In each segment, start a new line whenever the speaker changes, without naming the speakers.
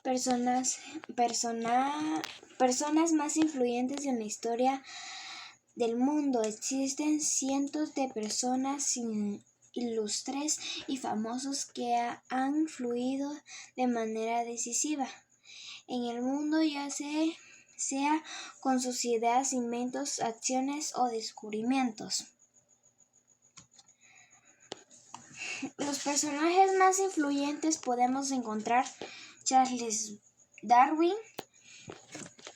Personas más influyentes en la historia del mundo. Existen cientos de personas ilustres y famosos que han influido de manera decisiva en el mundo, ya sea con sus ideas, inventos, acciones o descubrimientos. Los personajes más influyentes podemos encontrar Charles Darwin.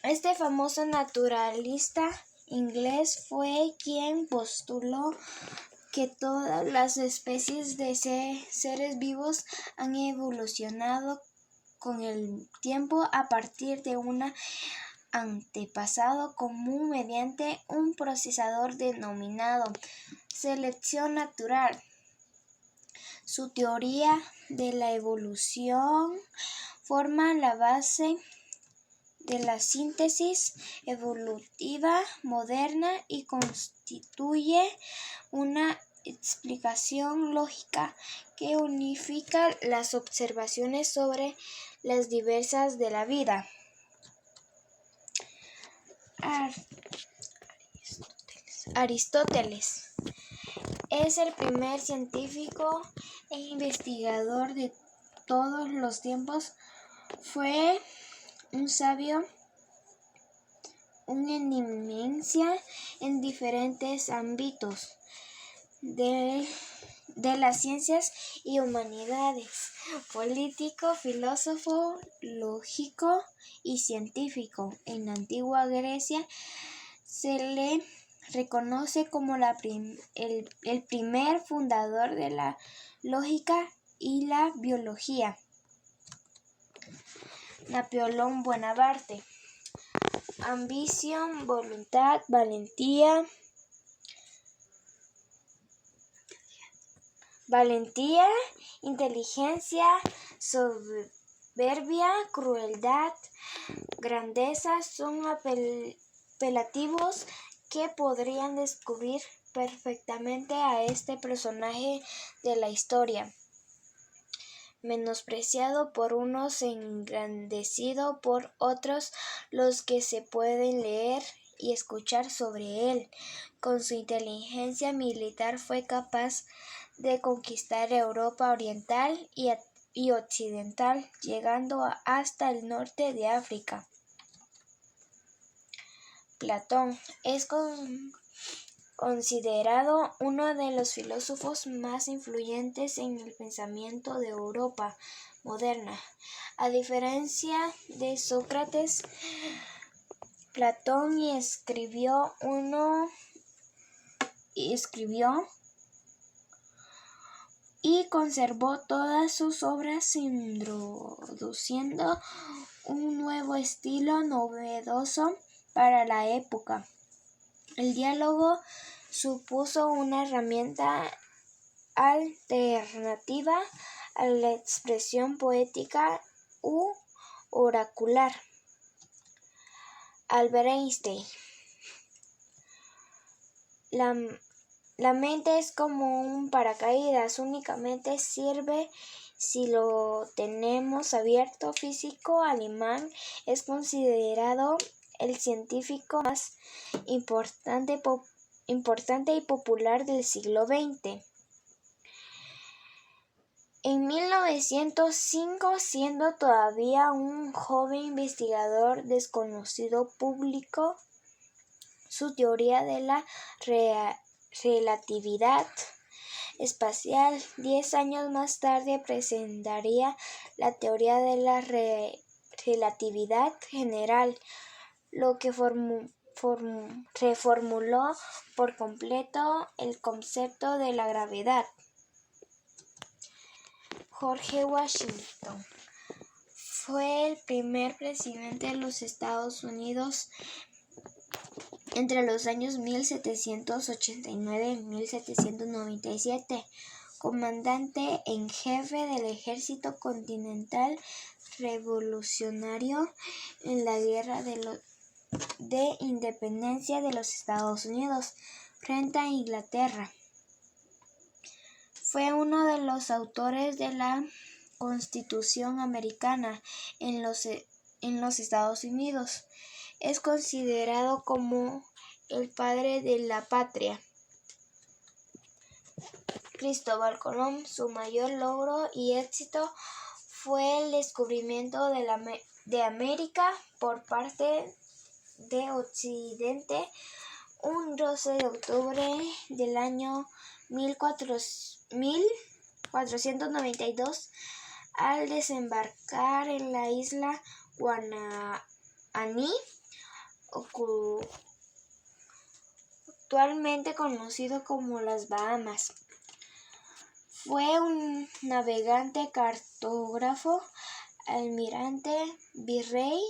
Este famoso naturalista inglés fue quien postuló que todas las especies de seres vivos han evolucionado con el tiempo a partir de un antepasado común mediante un procesador denominado selección natural. Su teoría de la evolución forma la base de la síntesis evolutiva moderna y constituye una explicación lógica que unifica las observaciones sobre las diversas de la vida. Aristóteles es el primer científico e investigador de todos los tiempos. Fue un sabio, una eminencia en diferentes ámbitos de las ciencias y humanidades, político, filósofo, lógico y científico. En la antigua Grecia se le reconoce como el primer fundador de la lógica y la biología. Napoleón Bonaparte. Ambición, voluntad, valentía, inteligencia, soberbia, crueldad, grandeza son apelativos que podrían describir perfectamente a este personaje de la historia, menospreciado por unos, engrandecido por otros. Los que se pueden leer y escuchar sobre él. Con su inteligencia militar fue capaz de conquistar Europa oriental y occidental, llegando hasta el norte de África. Platón es considerado uno de los filósofos más influyentes en el pensamiento de Europa moderna. A diferencia de Sócrates, Platón escribió y conservó todas sus obras, introduciendo un nuevo estilo novedoso para la época. El diálogo supuso una herramienta alternativa a la expresión poética u oracular. Albert Einstein. La mente es como un paracaídas, únicamente sirve si lo tenemos abierto. Físico alemán, es considerado el científico más importante y popular del siglo XX. En 1905, siendo todavía un joven investigador desconocido, publicó su teoría de la relatividad espacial. 10 años más tarde presentaría la teoría de la relatividad general, lo que reformuló por completo el concepto de la gravedad. George Washington fue el primer presidente de los Estados Unidos entre los años 1789 y 1797, comandante en jefe del Ejército Continental Revolucionario en la Guerra de Independencia de los Estados Unidos frente a Inglaterra. Fue uno de los autores de la Constitución Americana en los Estados Unidos. Es considerado como el padre de la patria. Cristóbal Colón, su mayor logro y éxito fue el descubrimiento de América por parte de Occidente un 12 de octubre del año 1492 al desembarcar en la isla Guananí, actualmente conocido como las Bahamas. Fue un navegante, cartógrafo, almirante, virrey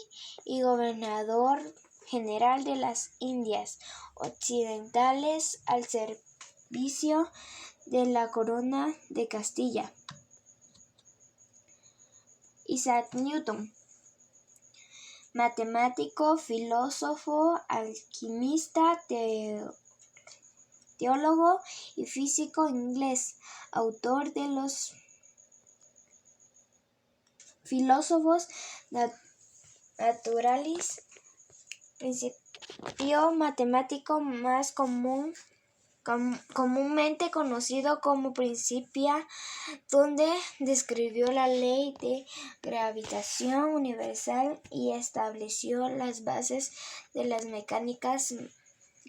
y gobernador general de las Indias Occidentales al servicio de la corona de Castilla. Isaac Newton, matemático, filósofo, alquimista, teólogo y físico inglés, autor de los filósofos naturalis, principio matemático más comúnmente conocido como Principia, donde describió la ley de gravitación universal y estableció las bases de la mecánica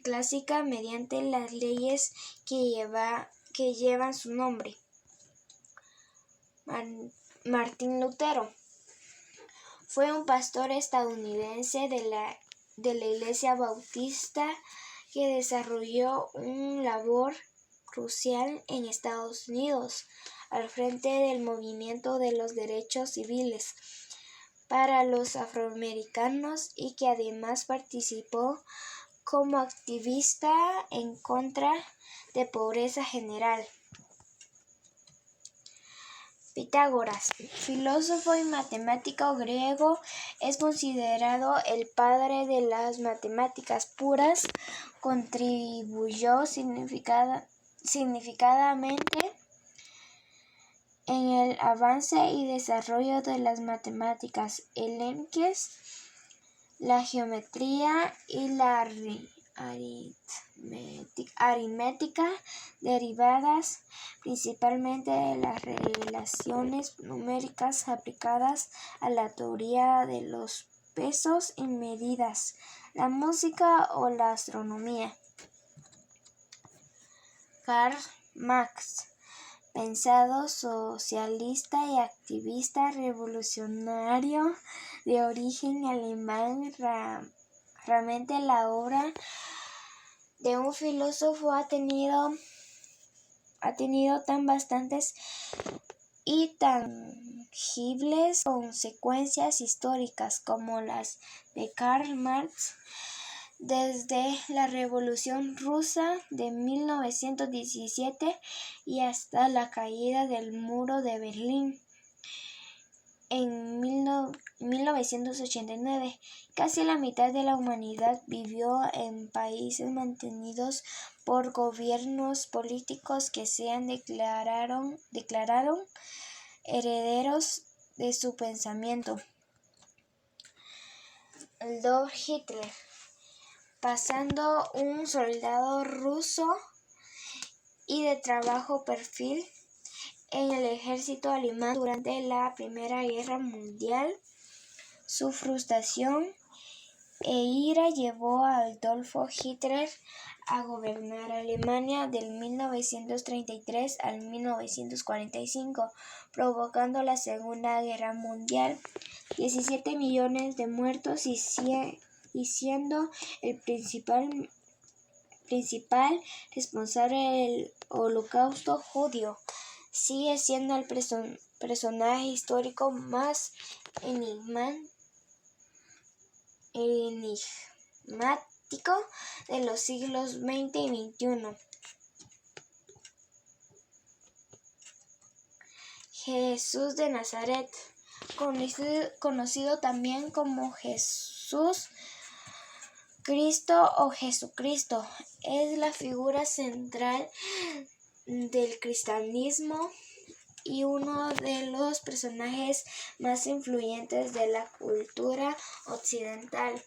clásica mediante las leyes que llevan su nombre. Martín Lutero fue un pastor estadounidense de la Iglesia Bautista que desarrolló una labor crucial en Estados Unidos al frente del movimiento de los derechos civiles para los afroamericanos y que además participó como activista en contra de pobreza general. Pitágoras, filósofo y matemático griego, es considerado el padre de las matemáticas puras. Contribuyó significativamente en el avance y desarrollo de las matemáticas helénicas, la geometría y la aritmética derivadas principalmente de las relaciones numéricas aplicadas a la teoría de los pesos y medidas, la música o la astronomía. Karl Marx, pensador socialista y activista revolucionario de origen alemán, realmente la obra de un filósofo ha tenido tan bastantes y tangibles consecuencias históricas como las de Karl Marx, desde la Revolución Rusa de 1917 y hasta la caída del Muro de Berlín en 1989. Casi la mitad de la humanidad vivió en países mantenidos por gobiernos políticos que se declararon herederos de su pensamiento. Adolf Hitler, pasando un soldado ruso y de bajo perfil en el ejército alemán durante la Primera Guerra Mundial. Su frustración e ira llevó a Adolfo Hitler a gobernar Alemania del 1933 al 1945, provocando la Segunda Guerra Mundial, 17 millones de muertos y siendo el principal responsable del Holocausto judío. Sigue siendo el personaje histórico más enigmático de los siglos XX y XXI. Jesús de Nazaret, conocido también como Jesús Cristo o Jesucristo, es la figura central del cristianismo y uno de los personajes más influyentes de la cultura occidental.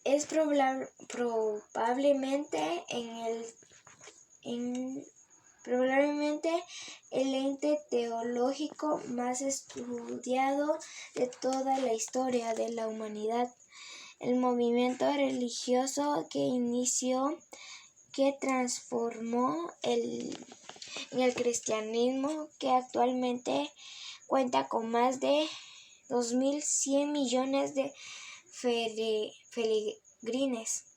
Es probablemente el ente teológico más estudiado de toda la historia de la humanidad. El movimiento religioso que transformó en el cristianismo, que actualmente cuenta con más de 2.100 millones de feligreses.